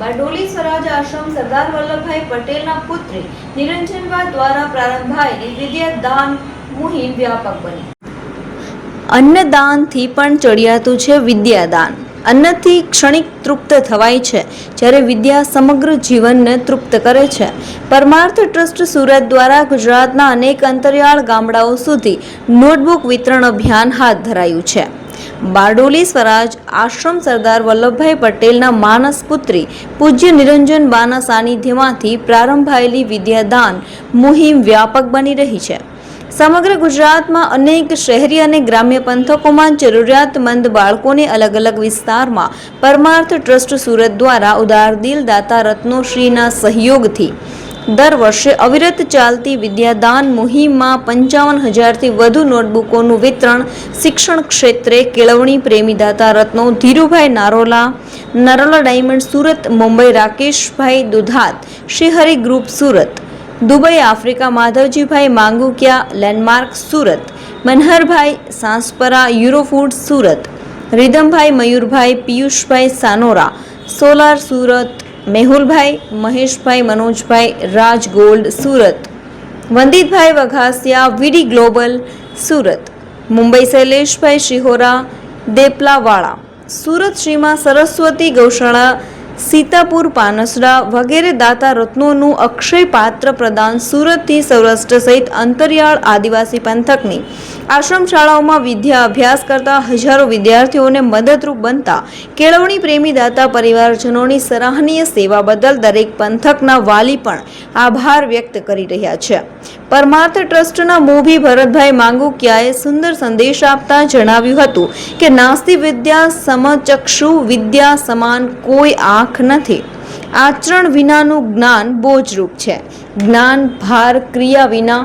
બારડોલી સ્વરાજ આશ્રમ સરદાર વલ્લભભાઈ પટેલના પુત્રી નિરંજનબા દ્વારા પ્રારંભાયેલી વિદ્યાદાન મુહિમ વ્યાપક બની। અન્નદાનથી પણ ચડિયાતું છે વિદ્યાદાન। અન્નથી ક્ષણિક તૃપ્ત થવાય છે, જ્યારે વિદ્યા સમગ્ર જીવનને તૃપ્ત કરે છે। પરમાર્થ ટ્રસ્ટ સુરત દ્વારા ગુજરાતના અનેક અંતરિયાળ ગામડાઓ સુધી નોટબુક વિતરણ અભિયાન હાથ ધરાયું છે। બારડોલી સ્વરાજ આશ્રમ સરદાર વલ્લભભાઈ પટેલના માનસ પુત્રી પૂજ્ય નિરંજનબાના સાનિધ્યમાંથી પ્રારંભાયેલી વિદ્યાદાન મુહિમ વ્યાપક બની રહી છે। સમગ્ર ગુજરાતમાં અનેક શહેરી અને ગ્રામ્ય પંથકોમાં જરૂરિયાતમંદ બાળકોને અલગ અલગ વિસ્તારમાં પરમાર્થ ટ્રસ્ટ સુરત દ્વારા ઉદારદિલ દાતા રત્નોશ્રીના સહયોગથી દર વર્ષે અવિરત ચાલતી વિદ્યાદાન મુહિમમાં 55,000થી વધુ નોટબુકોનું વિતરણ શિક્ષણ ક્ષેત્રે કેળવણી પ્રેમી દાતા રત્નો Dhirubhai Narola diamond Surat, Mumbai Rakeshbhai Dudhat Shrihari group Surat, Dubai Africa Madhavjibhai Mangukiya landmark Surat, Manharbhai Sanspara Eurofood Surat, Ridhambhai Mayurbhai Piyushbhai Sanora solar Surat, Mehulbhai Maheshbhai Manojbhai Raj gold Surat, Vanditbhai Vaghasiya VD global Surat, Mumbai Shaileshbhai Shihora Deplawala Surat, શ્રીમાં સરસ્વતી ગૌશાળા સીતાપુર પાનસડા વગેરે દાતા રત્નોનું અક્ષય પાત્ર પ્રદાન સુરતથી સૌરાષ્ટ્ર સહિત અંતરિયાળ આદિવાસી પંથકની આશ્રમ શાળાઓમાં વિદ્યા અભ્યાસ કરતા હજારો વિદ્યાર્થીઓને મદદરૂપ બનતા કેળવણી પ્રેમી દાતા પરિવારજનોની સરાહનીય સેવા બદલ દરેક પંથકના વાલી પણ આભાર વ્યક્ત કરી રહ્યા છે। પરમાર્થ ટ્રસ્ટના મોભી ભરતભાઈ માંગુકિયાએ સુંદર સંદેશ આપતા જણાવ્યું હતું કે નાસ્તિ વિદ્યા સમચક્ષુ વિદ્યા સમાન કોઈ આંખ નથી। આચરણ વિનાનું જ્ઞાન બોજરૂપ છે। જ્ઞાન ભાર ક્રિયા વિના